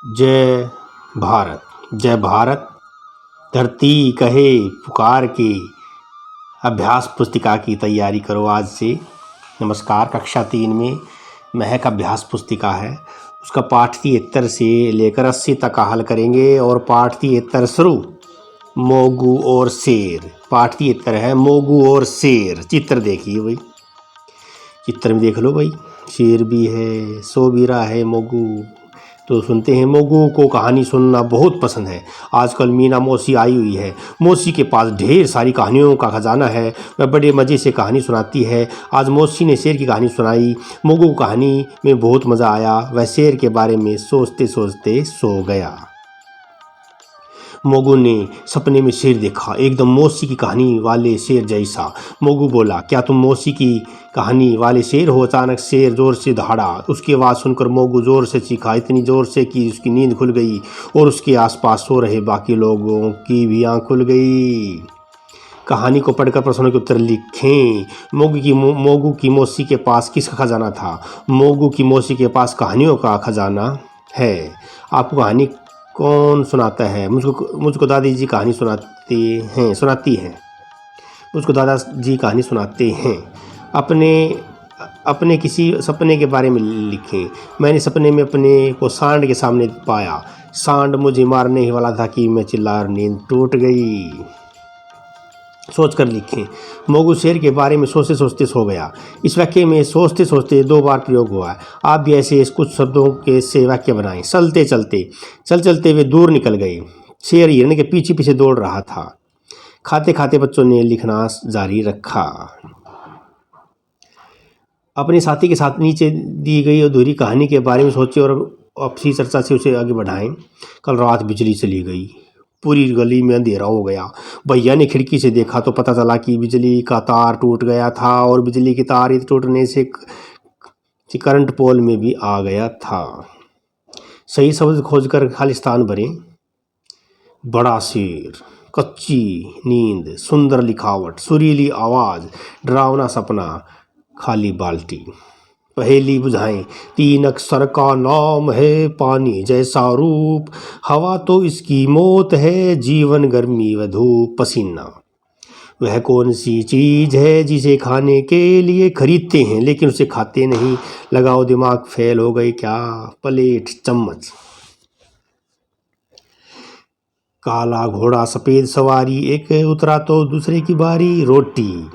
जय भारत। जय भारत। धरती कहे पुकार के अभ्यास पुस्तिका की तैयारी करो आज से। नमस्कार। कक्षा 3 में महक अभ्यास पुस्तिका है, उसका पाठ 73 से लेकर 80 तक का हल करेंगे। और पाठ 73 शुरू। मोगू और शेर। पाठ 73 है मोगू और शेर। चित्र देखिए भाई, चित्र में देख लो भाई, शेर भी है, सो भी रहा है मोगू। तो सुनते हैं। मोगू को कहानी सुनना बहुत पसंद है। आजकल मीना मौसी आई हुई है। मौसी के पास ढेर सारी कहानियों का खजाना है। वह बड़े मज़े से कहानी सुनाती है। आज मौसी ने शेर की कहानी सुनाई। मोगू को कहानी में बहुत मज़ा आया। वह शेर के बारे में सोचते सोचते सो गया। मोगू ने सपने में शेर देखा, एकदम मौसी की कहानी वाले शेर जैसा। मोगू बोला, क्या तुम मौसी की कहानी वाले शेर हो? अचानक शेर जोर से दहाड़ा। उसकी आवाज़ सुनकर मोगू जोर से चीखा, इतनी जोर से कि उसकी नींद खुल गई और उसके आसपास सो रहे बाकी लोगों की भी आँख खुल गई। कहानी को पढ़कर प्रश्नों के उत्तर लिखें। मोगू की मौसी के पास किसका खजाना था? मोगू की मौसी के पास कहानियों का खजाना है। आपको कहानी कौन सुनाता है? मुझको दादाजी कहानी सुनाती हैं। मुझको दादाजी कहानी सुनाते हैं। अपने किसी सपने के बारे में लिखें। मैंने सपने में अपने को सांड के सामने पाया। सांड मुझे मारने ही वाला था कि मैं चिल्लाकर नींद टूट गई। सोचकर लिखें। मोगू शेर के बारे में सोचते सोचते सो गया। इस वाक्य में सोचते सोचते 2 बार प्रयोग हुआ है। आप भी ऐसे कुछ शब्दों के से वाक्य बनाएं। चलते वे दूर निकल गए। शेर हिरन के पीछे पीछे दौड़ रहा था। खाते खाते बच्चों ने लिखना जारी रखा। अपने साथी के साथ नीचे दी गई अधूरी कहानी के बारे में सोचें और आपसी चर्चा से उसे आगे बढ़ाएं। कल रात बिजली चली गई। पूरी गली में अंधेरा हो गया। भैया ने खिड़की से देखा तो पता चला कि बिजली का तार टूट गया था और बिजली की तार टूटने से करंट पोल में भी आ गया था। सही शब्द खोजकर खालिस्तान भरें। बड़ा शेर, कच्ची नींद, सुंदर लिखावट, सुरीली आवाज़, डरावना सपना, खाली बाल्टी। पहेली बुझाएं। 3 अक्षर का नाम है, पानी जैसा रूप, हवा तो इसकी मौत है, जीवन गर्मी व धूप, पसीना। वह कौन सी चीज़ है जिसे खाने के लिए खरीदते हैं लेकिन उसे खाते नहीं? लगाओ दिमाग, फेल हो गए क्या? प्लेट, चम्मच। काला घोड़ा सफ़ेद सवारी, एक उतरा तो दूसरे की बारी। रोटी।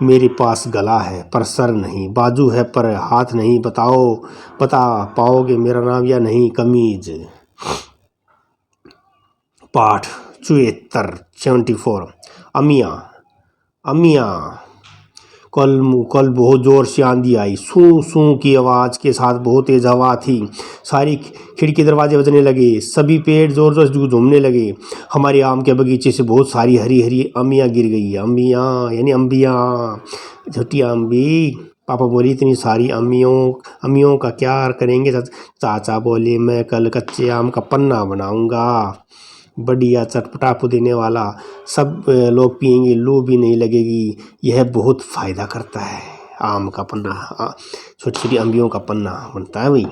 मेरे पास गला है पर सर नहीं, बाजू है पर हाथ नहीं, बता पाओगे मेरा नाम या नहीं? कमीज। पाठ 74। अमियाँ। कल बहुत ज़ोर से आंधी आई। सूं सूं की आवाज़ के साथ बहुत तेज़ हवा थी। सारी खिड़की दरवाजे बजने लगे। सभी पेड़ ज़ोर ज़ोर से झूमने लगे। हमारे आम के बगीचे से बहुत सारी हरी हरी अमियाँ गिर गई। अमियाँ यानी अम्बियाँ, छोटी अम्बी। पापा बोली, इतनी सारी अम्मियों का क्या करेंगे? चाचा बोले, मैं कल कच्चे आम का पन्ना बनाऊँगा, बढ़िया चटपटा पुदीने वाला, सब लोग पिएंगे, लू भी नहीं लगेगी। यह बहुत फ़ायदा करता है। आम का पन्ना, छोटी छोटी अम्बियों का पन्ना बनता है भाई।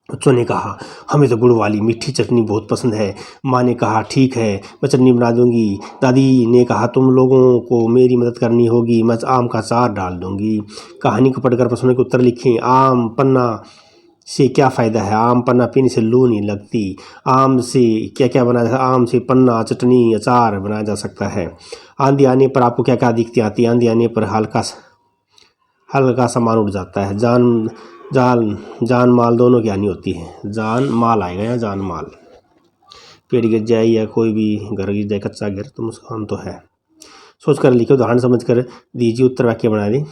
बच्चों ने कहा, हमें तो गुड़ वाली मीठी चटनी बहुत पसंद है। माँ ने कहा, ठीक है, मैं चटनी बना दूंगी। दादी ने कहा, तुम लोगों को मेरी मदद करनी होगी, मैं आम का अचार डाल दूंगी। कहानी को पढ़कर प्रश्नों के उत्तर लिखें। आम पन्ना से क्या फ़ायदा है? आम पन्ना पीने से लू नहीं लगती। आम से क्या क्या बनाया जा सकता है? आम से पन्ना, चटनी, अचार बनाया जा सकता है। आंधी आने पर आपको क्या क्या दिक्कतें आती हैं? आंधी आने पर हल्का सामान उड़ जाता है। जान माल दोनों की हानि होती है। जान माल आएगा या जान माल। पेड़ गिर जाए या कोई भी घर गिर जाए, कच्चा घर, तो नुकसान तो है। सोच कर लिखे, उदाहरण समझ कर दीजिए उत्तर। वाक्य बना दें।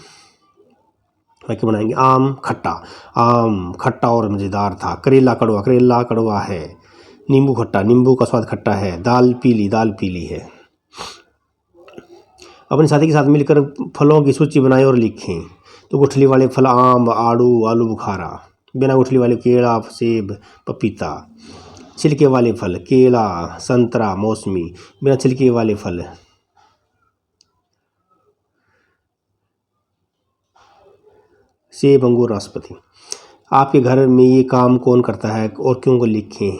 वाक्य बनाएंगे। आम खट्टा और मज़ेदार था। करेला कड़वा है। नींबू खट्टा, नींबू का स्वाद खट्टा है। दाल पीली है। अपने साथी के साथ मिलकर फलों की सूची बनाएं और लिखें। तो गुठली वाले फल आम, आलू बुखारा। बिना गुठली वाले केला, सेब, पपीता। छिलके वाले फल केला, संतरा, मौसमी। बिना छिलके वाले फल सेब, अंगूर, नाशपाती। आपके घर में ये काम कौन करता है और क्यों को लिखें।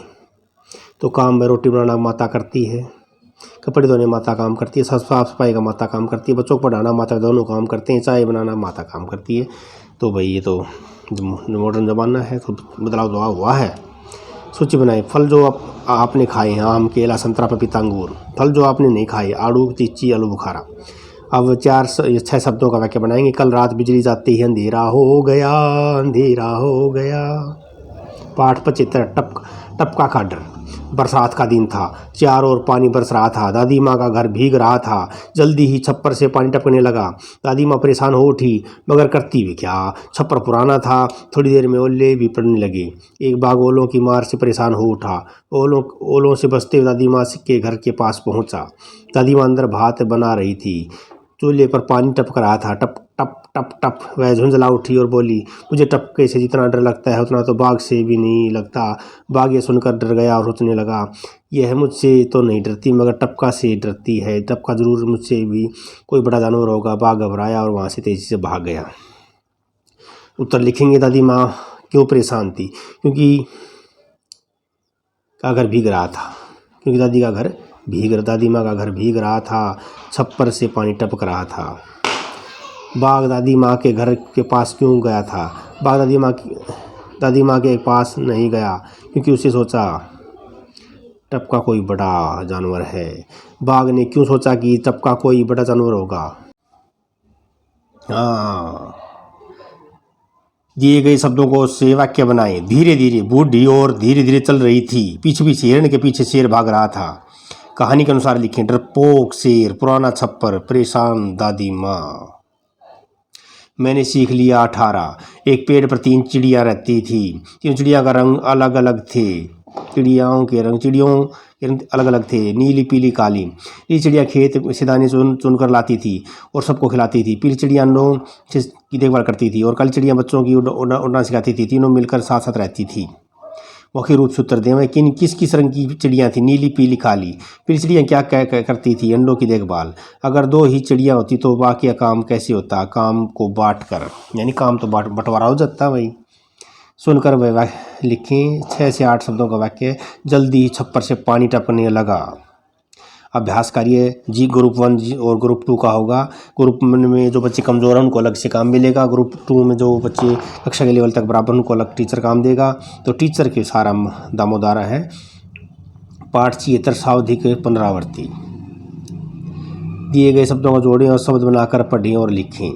तो काम में रोटी बनाना माता करती है, कपड़े धोने माता काम करती है, साफ सफाई का माता काम करती है, बच्चों को पढ़ाना माता दोनों काम करते हैं, चाय बनाना माता काम करती है। तो भाई ये तो मॉडर्न ज़माना है, तो बदलाव तो हुआ है। सूची बनाए। फल जो आपने खाए हैं, आम, केला, संतरा, पपीता, अंगूर। फल जो आपने नहीं खाए, आड़ू, तीची, आलू बुखारा। अब 6 शब्दों का वाक्य बनाएंगे। कल रात बिजली जाते ही अंधेरा हो गया, अंधेरा हो गया। पाठ 75। टपका का डर। बरसात का दिन था, चारों ओर पानी बरस रहा था। दादी माँ का घर भीग रहा था। जल्दी ही छप्पर से पानी टपकने लगा। दादी माँ परेशान हो उठी, मगर करती भी क्या। छप्पर पुराना था, थोड़ी देर में ओले भी पड़ने लगे। एक बाग ओलों की मार से परेशान हो उठा। ओलों से बचते हुए दादी माँ के घर के पास पहुंचा। दादी माँ अंदर भात बना रही थी। चूल्हे पर पानी टपक रहा था। टप टप टप टप। वह झुंझला उठी और बोली, मुझे टपके से जितना डर लगता है उतना तो बाघ से भी नहीं लगता। बाघ ये सुनकर डर गया और सोचने लगा, यह मुझसे तो नहीं डरती मगर टपका से डरती है। टपका जरूर मुझसे भी कोई बड़ा जानवर होगा। बाघ घबराया और वहाँ से तेजी से भाग गया। उत्तर लिखेंगे। दादी माँ क्यों परेशान थी? क्योंकि का घर भीग रहा था। क्योंकि दादी माँ का घर भीग रहा था। छप्पर से पानी टपक रहा था। बाघ दादी माँ के घर के पास क्यों गया था? बाघ दादी माँ के पास नहीं गया क्योंकि उसे सोचा टपका कोई बड़ा जानवर है। बाघ ने क्यों सोचा कि टपका कोई बड़ा जानवर होगा? हाँ, दिए गए शब्दों को से वाक्य बनाए। धीरे धीरे बूढ़ी और धीरे धीरे चल रही थी। पीछे पीछे हिरण के पीछे शेर भाग रहा था। कहानी के अनुसार लिखें। डरपोक शेर, पुराना छप्पर, परेशान दादी माँ। मैंने सीख लिया 18। एक पेड़ पर 3 चिड़िया रहती थी। 3 चिड़िया का रंग अलग अलग थे। चिड़ियों के रंग अलग अलग थे, नीली, पीली, काली। ये चिड़िया खेत से दाने चुन कर लाती थी और सबको खिलाती थी। पीली चिड़िया अंडों की देखभाल करती थी और काली चिड़िया बच्चों की उड़ना सिखाती थी। तीनों मिलकर साथ साथ रहती थी। मुख्य रूप से उत्तर दें। वह किस रंग की चिड़िया थी? नीली, पीली, काली। पीली चिड़िया क्या करती थी? अंडों की देखभाल। अगर 2 ही चिड़िया होती तो बाकी काम कैसे होता? काम को बांट कर, यानी काम तो बंटवारा हो जाता भाई। सुनकर वह लिखें 6 से 8 शब्दों का वाक्य। जल्दी ही छप्पर से पानी टपकने लगा। अभ्यास करिए जी। ग्रुप 1 और ग्रुप 2 का होगा। ग्रुप 1 में जो बच्चे कमज़ोर हैं उनको अलग से काम मिलेगा। ग्रुप 2 में जो बच्चे कक्षा के लेवल तक बराबर उनको अलग टीचर काम देगा। तो टीचर के सारा दामोदारा है। पाठ 76 सावधिक पुनरावृत्ति। दिए गए शब्दों को जोड़ें और शब्द बनाकर पढ़ें और लिखें।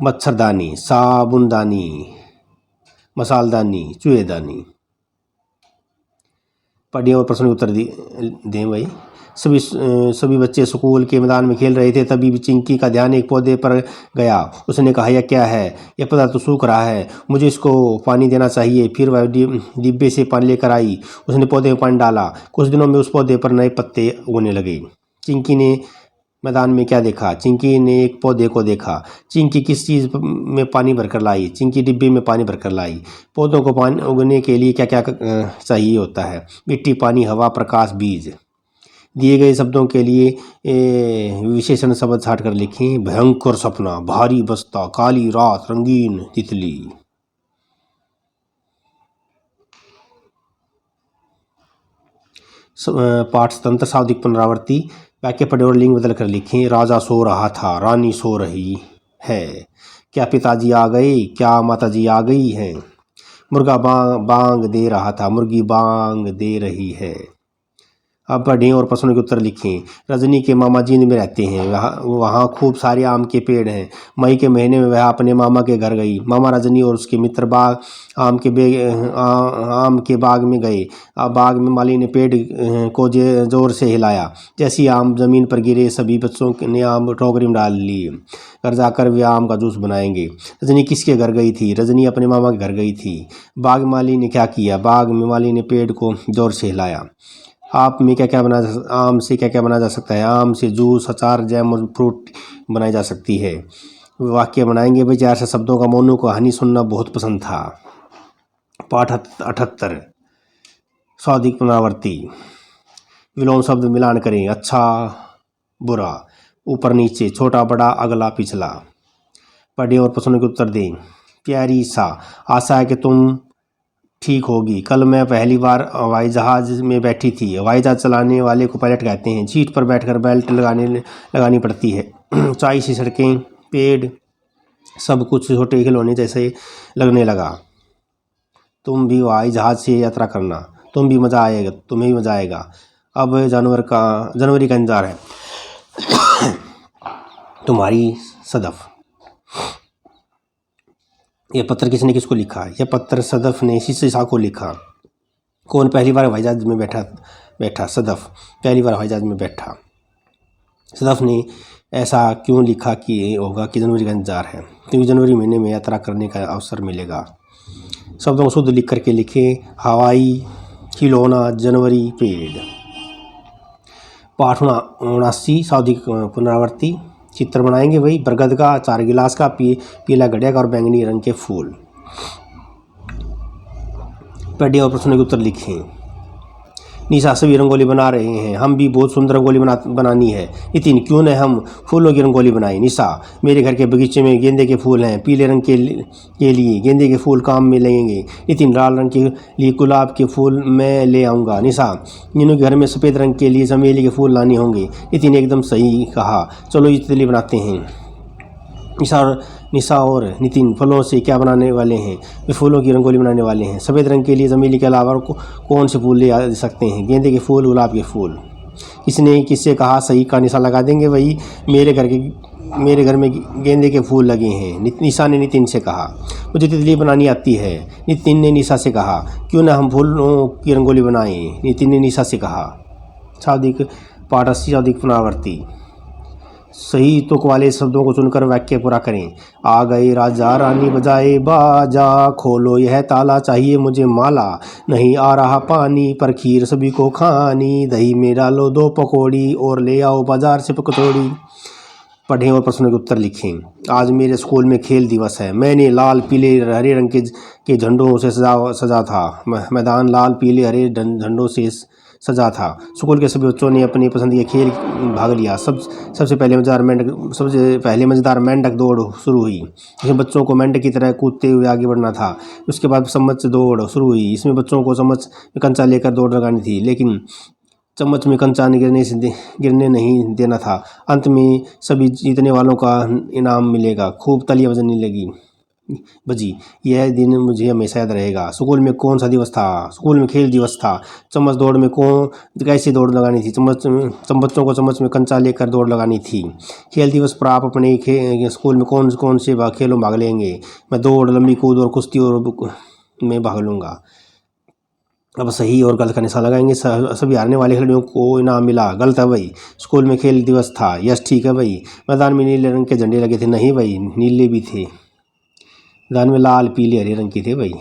मच्छरदानी, साबुनदानी, मसालदानी, चूहेदानी। पढ़िए और प्रश्न उत्तर दें भाई। सभी बच्चे स्कूल के मैदान में खेल रहे थे। तभी भी चिंकी का ध्यान एक पौधे पर गया। उसने कहा, यह क्या है? यह पौधा तो सूख रहा है, मुझे इसको पानी देना चाहिए। फिर वह डिब्बे से पानी लेकर आई। उसने पौधे में पानी डाला। कुछ दिनों में उस पौधे पर नए पत्ते उगने लगे। चिंकी ने मैदान में क्या देखा? चिंकी ने एक पौधे को देखा। चिंकी किस चीज़ में पानी भरकर लाई? चिंकी डिब्बे में पानी भरकर लाई। पौधों को पानी उगने के लिए क्या क्या चाहिए होता है? मिट्टी, पानी, हवा, प्रकाश, बीज। दिए गए शब्दों के लिए विशेषण शब्द छाट कर लिखें। भयंकर सपना, भारी बस्ता, काली रात, रंगीन तितली। पाठ तंत्र शाब्दिक पुनरावृत्ति। वाक्य पढ़े और लिंग बदल कर लिखें। राजा सो रहा था, रानी सो रही है। क्या पिताजी आ गए? क्या माताजी आ गई हैं? मुर्गा बांग दे रहा था, मुर्गी बांग दे रही है। अब पढ़ें और प्रश्नों के उत्तर लिखें। रजनी के मामा जींद में रहते हैं। वहाँ खूब सारे आम के पेड़ हैं। मई के महीने में वह अपने मामा के घर गई। मामा रजनी और उसके मित्र आम के बाग में गए। बाग में माली ने पेड़ को जोर से हिलाया। जैसे ही आम जमीन पर गिरे, सभी बच्चों ने आम टोकरी में डाल लिए। घर जाकर वे आम का जूस बनाएंगे। रजनी किसके घर गई थी? रजनी अपने मामा के घर गई थी। बाग माली ने क्या किया? बाग में माली ने पेड़ को जोर से हिलाया। आम से क्या क्या बनाया जा सकता है? आम से जूस, अचार, जैम और फ्रूट बनाई जा सकती है। वाक्य बनाएंगे भाई। 4 शब्दों का। मोनू को कहानी सुनना बहुत पसंद था। पाठ 78 शाब्दिक पुनरावृत्ति। विलोम शब्द मिलान करें। अच्छा, बुरा, ऊपर नीचे, छोटा, बड़ा, अगला, पिछला। पढ़ें और प्रश्नों के उत्तर दें। प्यारी सा, आशा है कि तुम ठीक होगी। कल मैं पहली बार हवाई जहाज़ में बैठी थी। हवाई जहाज़ चलाने वाले को पायलट कहते हैं। सीट पर बैठकर बेल्ट लगानी पड़ती है। ऊंचाई सी सड़कें, पेड़, सब कुछ छोटे खिलौने जैसे लगने लगा। तुम भी हवाई जहाज़ से यात्रा करना, तुम्हें भी मज़ा आएगा। अब जनवरी का इंतज़ार है। तुम्हारी सदफ। यह पत्र किसने किसको लिखा? यह पत्र सदफ ने शीशा को लिखा। कौन पहली बार हवाई जहाज़ में बैठा? सदफ पहली बार हवाई जहाज़ में बैठा। सदफ ने ऐसा क्यों लिखा कि होगा कि जनवरी का इंतज़ार है, क्योंकि जनवरी महीने में यात्रा करने का अवसर मिलेगा। शब्दों को शुद्ध लिख करके लिखे। हवाई, खिलौना, जनवरी, पेड़। पाठ 79 सावधिक पुनरावृत्ति। चित्र बनाएंगे वही बरगद का, 4 गिलास का, पीला घड़िया का और बैंगनी रंग के फूल। पढ़िए और प्रश्नों के उत्तर लिखें। निशा सभी रंगोली बना रहे हैं। हम भी बहुत सुंदर रंगोली बनानी है। नितिन क्यों न हम फूलों की रंगोली बनाएं। निशा मेरे घर के बगीचे में गेंदे के फूल हैं, पीले रंग के लिए गेंदे के फूल काम में लगेंगे। नितिन लाल रंग के लिए गुलाब के फूल मैं ले आऊँगा। निशा नीनू के घर में सफ़ेद रंग के लिए चमेली के फूल लाने होंगे। नितिन एकदम सही कहा, चलो ये तितली बनाते हैं। निशा और नितिन फलों से क्या बनाने वाले हैं? वे फूलों की रंगोली बनाने वाले हैं। सफ़ेद रंग के लिए चमेली के अलावा कौन से फूल ले आ सकते हैं? गेंदे के फूल, गुलाब के फूल। किसने किससे कहा सही का निशा लगा देंगे वही। मेरे घर में गेंदे के फूल लगे हैं। निशा ने नितिन से कहा। मुझे तितली बनानी आती है। नितिन ने निशा से कहा। क्यों ना हम फूलों की रंगोली बनाएं? नितिन ने निशा से कहा। शाब्दिक पाठ 80 शाब्दिक पुनरावृत्ति। सही तुक वाले शब्दों को चुनकर वाक्य पूरा करें। आ गए राजा रानी बजाए बाजा, खोलो यह ताला चाहिए मुझे माला, नहीं आ रहा पानी पर खीर सभी को खानी, दही में डालो 2 पकौड़ी और ले आओ बाजार से कचौड़ी। पढ़ें और प्रश्नों के उत्तर लिखें। आज मेरे स्कूल में खेल दिवस है। मैंने लाल पीले हरे रंग के झंडों से सजा था। मैदान लाल पीले हरे झंडों से सजा था। स्कूल के सभी बच्चों ने अपनी पसंद के खेल भाग लिया। सबसे पहले मज़ेदार मेंढक दौड़ शुरू हुई। इसमें बच्चों को मेंढक की तरह कूदते हुए आगे बढ़ना था। उसके बाद चम्मच दौड़ शुरू हुई। इसमें बच्चों को चम्मच में कंचा लेकर दौड़ लगानी थी, लेकिन चम्मच में कंचा गिरने नहीं देना था। अंत में सभी जीतने वालों का इनाम मिलेगा। खूब तालियां बजी। यह दिन मुझे हमेशा याद रहेगा। स्कूल में कौन सा दिवस था? स्कूल में खेल दिवस था। चम्मच दौड़ में कैसे दौड़ लगानी थी? बच्चों को चम्मच में कंचा लेकर दौड़ लगानी थी। खेल दिवस पर आप अपने स्कूल में कौन से खेलों भाग लेंगे? मैं दौड़, लंबी कूद और कुश्ती में भाग लूँगा। अब सही और गलत का निशान लगाएंगे। सभी हारने वाले खिलाड़ियों को इनाम मिला। गलत है भाई। स्कूल में खेल दिवस था। यस ठीक है भाई। मैदान में नीले रंग के झंडे लगे थे। नहीं भाई, नीले भी थे। मैदान में लाल पीले हरे रंग के थे भाई।